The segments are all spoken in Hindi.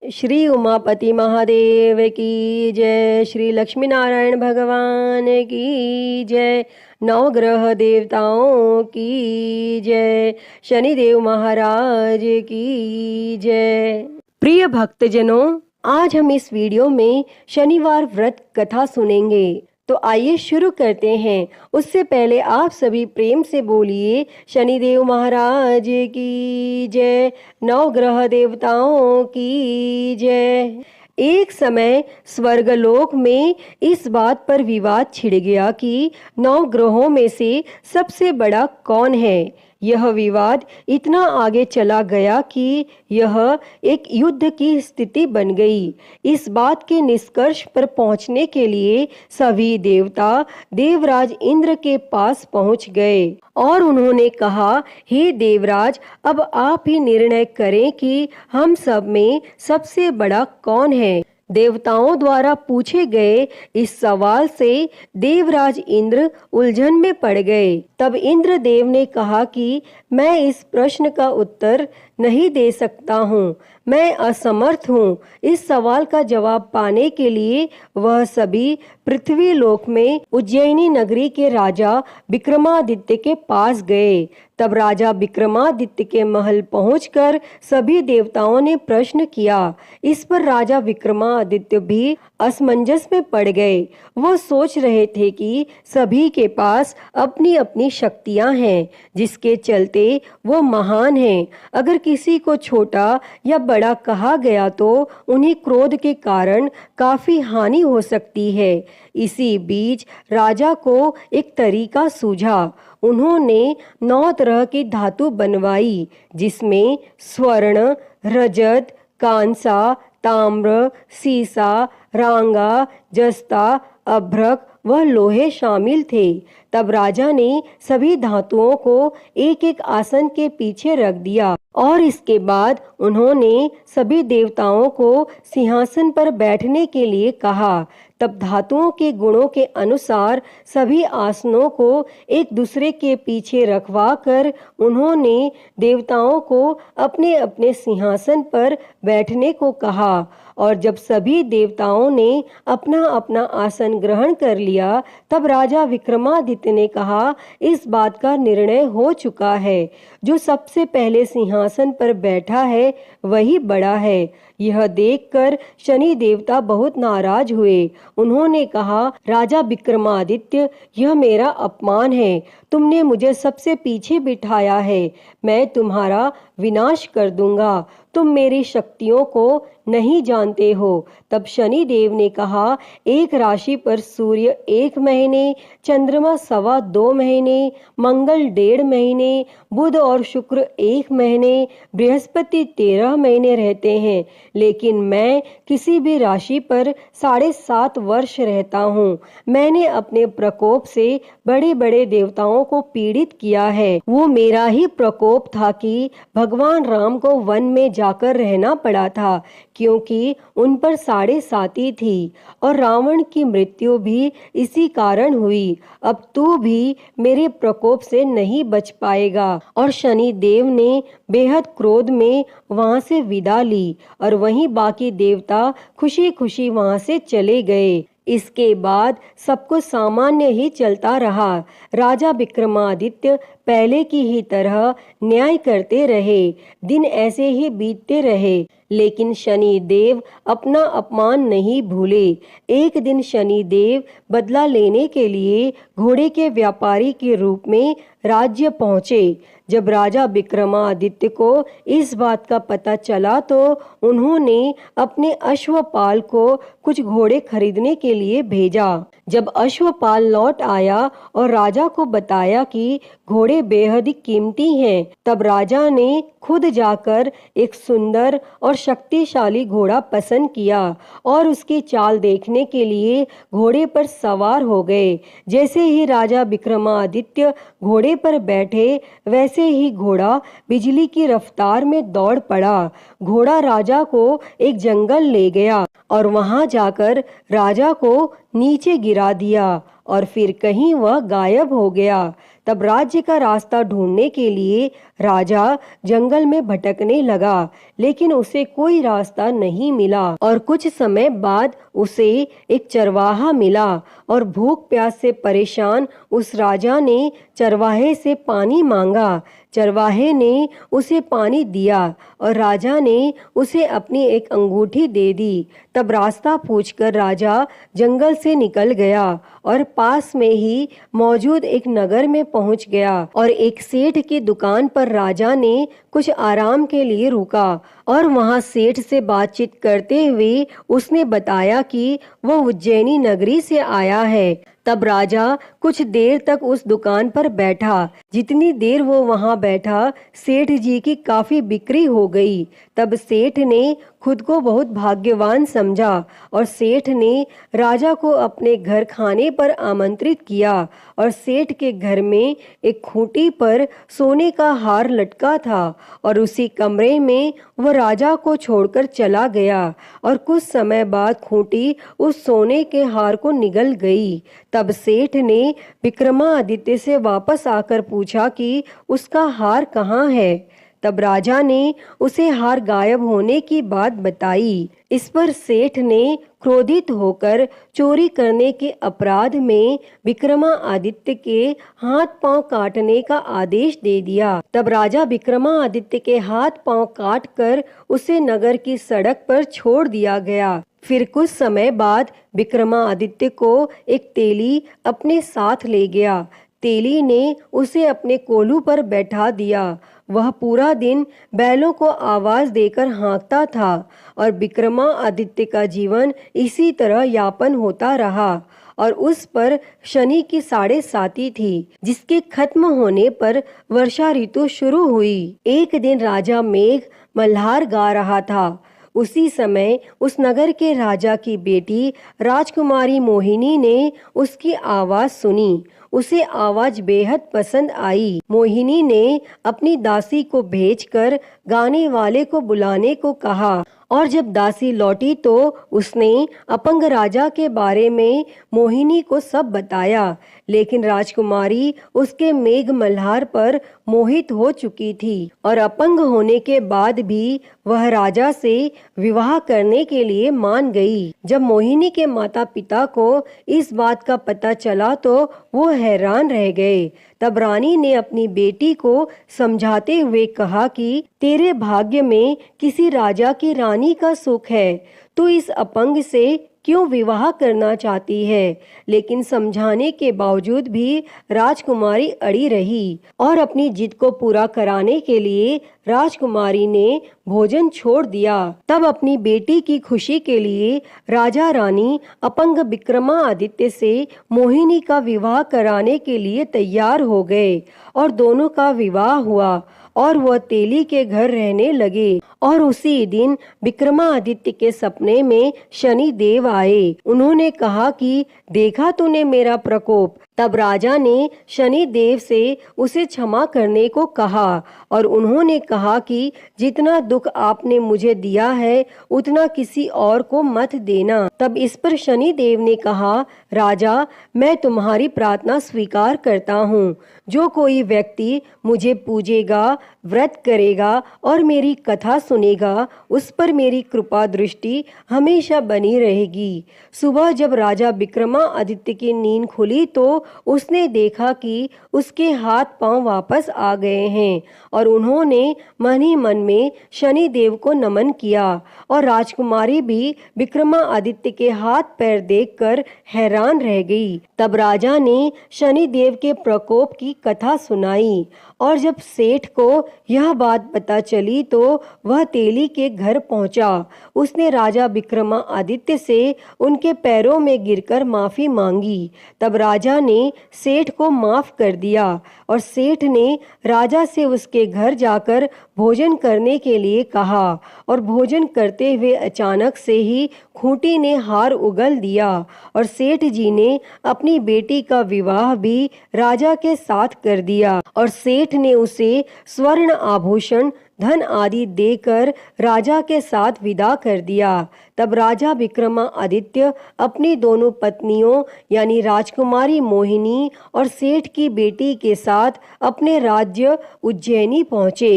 श्री उमापति महादेव की जय। श्री लक्ष्मी नारायण भगवान की जय। नवग्रह देवताओं की जय। शनिदेव महाराज की जय। प्रिय भक्तजनों, आज हम इस वीडियो में शनिवार व्रत कथा सुनेंगे। तो आइए शुरू करते हैं। उससे पहले आप सभी प्रेम से बोलिए शनिदेव महाराज की जय। नवग्रह देवताओं की जय। एक समय स्वर्गलोक में इस बात पर विवाद छिड़ गया कि 9 ग्रहों में से सबसे बड़ा कौन है। यह विवाद इतना आगे चला गया कि यह एक युद्ध की स्थिति बन गई। इस बात के निष्कर्ष पर पहुंचने के लिए सभी देवता देवराज इंद्र के पास पहुंच गए और उन्होंने कहा, हे देवराज, अब आप ही निर्णय करें कि हम सब में सबसे बड़ा कौन है। देवताओं द्वारा पूछे गए इस सवाल से देवराज इंद्र उलझन में पड़ गए। तब इंद्रदेव ने कहा कि मैं इस प्रश्न का उत्तर नहीं दे सकता हूँ, मैं असमर्थ हूँ। इस सवाल का जवाब पाने के लिए वह सभी पृथ्वी लोक में उज्जैनी नगरी के राजा विक्रमादित्य के पास गए। तब राजा विक्रमादित्य के महल पहुंचकर सभी देवताओं ने प्रश्न किया। इस पर राजा विक्रमादित्य भी असमंजस में पड़ गए। वो सोच रहे थे कि सभी के पास अपनी अपनी शक्तियां हैं, जिसके चलते वो महान हैं। अगर किसी को छोटा या बड़ा कहा गया तो उन्हें क्रोध के कारण काफी हानि हो सकती है। इसी बीच राजा को एक तरीका सूझा। उन्होंने 9 तरह की धातु बनवाई, जिसमें स्वर्ण, रजत, कांसा, ताम्र, सीसा, रांगा, जस्ता, अभ्रक व लोहे शामिल थे। तब राजा ने सभी धातुओं को एक एक आसन के पीछे रख दिया और इसके बाद उन्होंने सभी देवताओं को सिंहासन पर बैठने के लिए कहा। तब धातुओं के गुणों के अनुसार सभी आसनों को एक दूसरे के पीछे रखवा कर उन्होंने देवताओं को अपने अपने सिंहासन पर बैठने को कहा। और जब सभी देवताओं ने अपना अपना आसन ग्रहण कर लिया, तब राजा विक्रमादित्य ने कहा, इस बात का निर्णय हो चुका है। जो सबसे पहले सिंहासन पर बैठा है वही बड़ा है। यह देखकर शनि देवता बहुत नाराज हुए। उन्होंने कहा, राजा विक्रमादित्य, यह मेरा अपमान है। तुमने मुझे सबसे पीछे बिठाया है। मैं तुम्हारा विनाश कर दूंगा। तुम मेरी शक्तियों को नहीं जानते हो। तब शनि देव ने कहा, एक राशि पर सूर्य 1 महीने, चंद्रमा 2.25 महीने, मंगल 1.5 महीने, बुध और शुक्र 1 महीने, बृहस्पति 13 महीने रहते हैं, लेकिन मैं किसी भी राशि पर 7.5 वर्ष रहता हूँ। मैंने अपने प्रकोप से बड़े बड़े देवताओं को पीड़ित किया है। वो मेरा ही प्रकोप था कि भगवान राम को वन में जाकर रहना पड़ा था, क्योंकि उन पर 7.5 थी और रावण की मृत्यु भी इसी कारण हुई। अब तू भी मेरे प्रकोप से नहीं बच पाएगा। और शनि देव ने बेहद क्रोध में वहां से विदा ली और वहीं बाकी देवता खुशी खुशी वहां से चले गए। इसके बाद सब कुछ सामान्य ही चलता रहा। राजा विक्रमादित्य पहले की ही तरह न्याय करते रहे। दिन ऐसे ही बीतते रहे, लेकिन शनि देव अपना अपमान नहीं भूले। एक दिन शनि देव बदला लेने के लिए घोड़े के व्यापारी के रूप में राज्य पहुंचे। जब राजा विक्रमादित्य को इस बात का पता चला तो उन्होंने अपने अश्वपाल को कुछ घोड़े खरीदने के लिए भेजा। जब अश्वपाल लौट आया और राजा को बताया कि घोड़े बेहद ही कीमती हैं, तब राजा ने खुद जाकर एक सुंदर और शक्तिशाली घोड़ा पसंद किया और उसकी चाल देखने के लिए घोड़े पर सवार हो गए। जैसे ही राजा विक्रमादित्य घोड़े पर बैठे, वैसे ही घोड़ा बिजली की रफ्तार में दौड़ पड़ा। घोड़ा राजा को एक जंगल ले गया और वहां जाकर राजा को नीचे गिरा दिया और फिर कहीं वह गायब हो गया। तब राज्य का रास्ता ढूंढने के लिए राजा जंगल में भटकने लगा, लेकिन उसे कोई रास्ता नहीं मिला। और कुछ समय बाद उसे एक चरवाहा मिला और भूख प्यास से परेशान उस राजा ने चरवाहे से पानी मांगा। चरवाहे ने उसे पानी दिया और राजा ने उसे अपनी एक अंगूठी दे दी। तब रास्ता पूछकर राजा जंगल से निकल गया और पास में ही मौजूद एक नगर में पहुंच गया। और एक सेठ की दुकान पर राजा ने कुछ आराम के लिए रुका और वहां सेठ से बातचीत करते हुए उसने बताया कि वह उज्जैनी नगरी से आया है। तब राजा कुछ देर तक उस दुकान पर बैठा। जितनी देर वो वहां बैठा, सेठ जी की काफी बिक्री हो गई। तब सेठ ने खुद को बहुत भाग्यवान समझा और सेठ ने राजा को अपने घर खाने पर आमंत्रित किया। और सेठ के घर में एक खूंटी पर सोने का हार लटका था और उसी कमरे में वह राजा को छोड़कर चला गया। और कुछ समय बाद खूंटी उस सोने के हार को निगल गई। तब सेठ ने विक्रमादित्य से वापस आकर पूछा कि उसका हार कहाँ है। तब राजा ने उसे हार गायब होने की बात बताई। इस पर सेठ ने क्रोधित होकर चोरी करने के अपराध में विक्रमादित्य के हाथ पांव काटने का आदेश दे दिया। तब राजा विक्रमादित्य के हाथ पांव काट कर उसे नगर की सड़क पर छोड़ दिया गया। फिर कुछ समय बाद विक्रमादित्य को एक तेली अपने साथ ले गया। तेली ने उसे अपने कोल्हू पर बैठा दिया। वह पूरा दिन बैलों को आवाज देकर हाँकता था और विक्रमादित्य का जीवन इसी तरह यापन होता रहा। और उस पर शनि की 7.5 थी, जिसके खत्म होने पर वर्षा ऋतु शुरू हुई। एक दिन राजा मेघ मल्हार गा रहा था। उसी समय उस नगर के राजा की बेटी राजकुमारी मोहिनी ने उसकी आवाज सुनी। उसे आवाज बेहद पसंद आई। मोहिनी ने अपनी दासी को भेजकर गाने वाले को बुलाने को कहा और जब दासी लौटी तो उसने अपंग राजा के बारे में मोहिनी को सब बताया। लेकिन राजकुमारी उसके मेघ मल्हार पर मोहित हो चुकी थी और अपंग होने के बाद भी वह राजा से विवाह करने के लिए मान गई। जब मोहिनी के माता पिता को इस बात का पता चला तो वो हैरान रह गए। तब रानी ने अपनी बेटी को समझाते हुए कहा कि तेरे भाग्य में किसी राजा की रानी का सुख है, तू इस अपंग से क्यों विवाह करना चाहती है। लेकिन समझाने के बावजूद भी राजकुमारी अड़ी रही और अपनी जिद को पूरा कराने के लिए राजकुमारी ने भोजन छोड़ दिया। तब अपनी बेटी की खुशी के लिए राजा रानी अपंग विक्रमादित्य से मोहिनी का विवाह कराने के लिए तैयार हो गए और दोनों का विवाह हुआ और वह तेली के घर रहने लगे। और उसी दिन विक्रमादित्य के सपने में शनि देव आए। उन्होंने कहा कि देखा तूने मेरा प्रकोप। तब राजा ने शनि देव से उसे क्षमा करने को कहा और उन्होंने कहा कि जितना दुख आपने मुझे दिया है उतना किसी और को मत देना। तब इस पर शनि देव ने कहा, राजा मैं तुम्हारी प्रार्थना स्वीकार करता हूँ। जो कोई व्यक्ति मुझे पूजेगा, व्रत करेगा और मेरी कथा सुनेगा, उस पर मेरी कृपा दृष्टि हमेशा बनी रहेगी। सुबह जब राजा विक्रमादित्य की नींद खुली तो उसने देखा कि उसके हाथ पांव वापस आ गए हैं और उन्होंने मन ही मन में शनि देव को नमन किया। और राजकुमारी भी विक्रमादित्य के हाथ पैर देखकर हैरान रह गई। तब राजा ने शनि देव के प्रकोप की कथा सुनाई और जब सेठ को यह बात पता चली तो वह तेली के घर पहुंचा। उसने राजा विक्रमादित्य से उनके पैरों में गिरकर माफी मांगी। तब राजा ने सेठ को माफ कर दिया और सेठ ने राजा से उसके घर जाकर भोजन करने के लिए कहा। और भोजन करते हुए अचानक से ही खूंटी ने हार उगल दिया और सेठ जी ने अपनी बेटी का विवाह भी राजा के साथ कर दिया और सेठ ने उसे स्वर्ण आभूषण धन आदि देकर राजा के साथ विदा कर दिया। तब राजा विक्रमादित्य अपनी दोनों पत्नियों यानी राजकुमारी मोहिनी और सेठ की बेटी के साथ अपने राज्य उज्जैनी पहुँचे।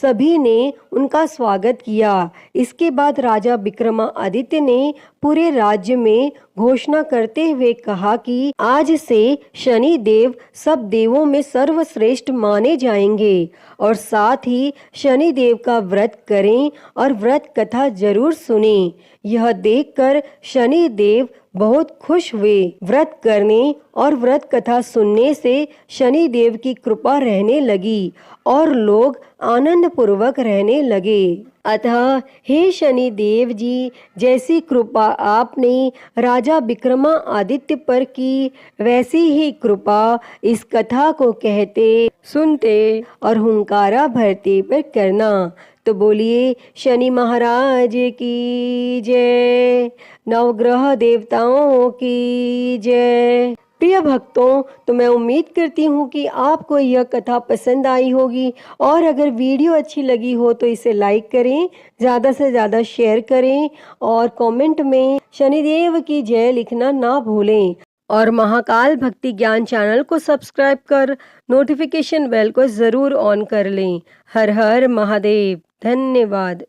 सभी ने उनका स्वागत किया। इसके बाद राजा विक्रमादित्य ने पूरे राज्य में घोषणा करते हुए कहा कि आज से शनि देव सब देवों में सर्वश्रेष्ठ माने जाएंगे और साथ ही शनि देव का व्रत करें और व्रत कथा जरूर सुनें। यह देखकर शनि देव बहुत खुश हुए। व्रत करने और व्रत कथा सुनने से शनि देव की कृपा रहने लगी और लोग आनंद पूर्वक रहने लगे। अतः हे शनि देव जी, जैसी कृपा आपने राजा विक्रमादित्य पर की, वैसी ही कृपा इस कथा को कहते, सुनते और हुंकारा भरते पर करना। तो बोलिए शनि महाराज की जय, नवग्रह देवताओं की जय। प्रिय भक्तों, तो मैं उम्मीद करती हूँ कि आपको यह कथा पसंद आई होगी और अगर वीडियो अच्छी लगी हो तो इसे लाइक करें, ज़्यादा से ज़्यादा शेयर करें और कमेंट में शनिदेव की जय लिखना ना भूलें। और महाकाल भक्ति ज्ञान चैनल को सब्सक्राइब कर नोटिफिकेशन बेल को ज़रूर ऑन कर लें। हर हर महादेव। धन्यवाद।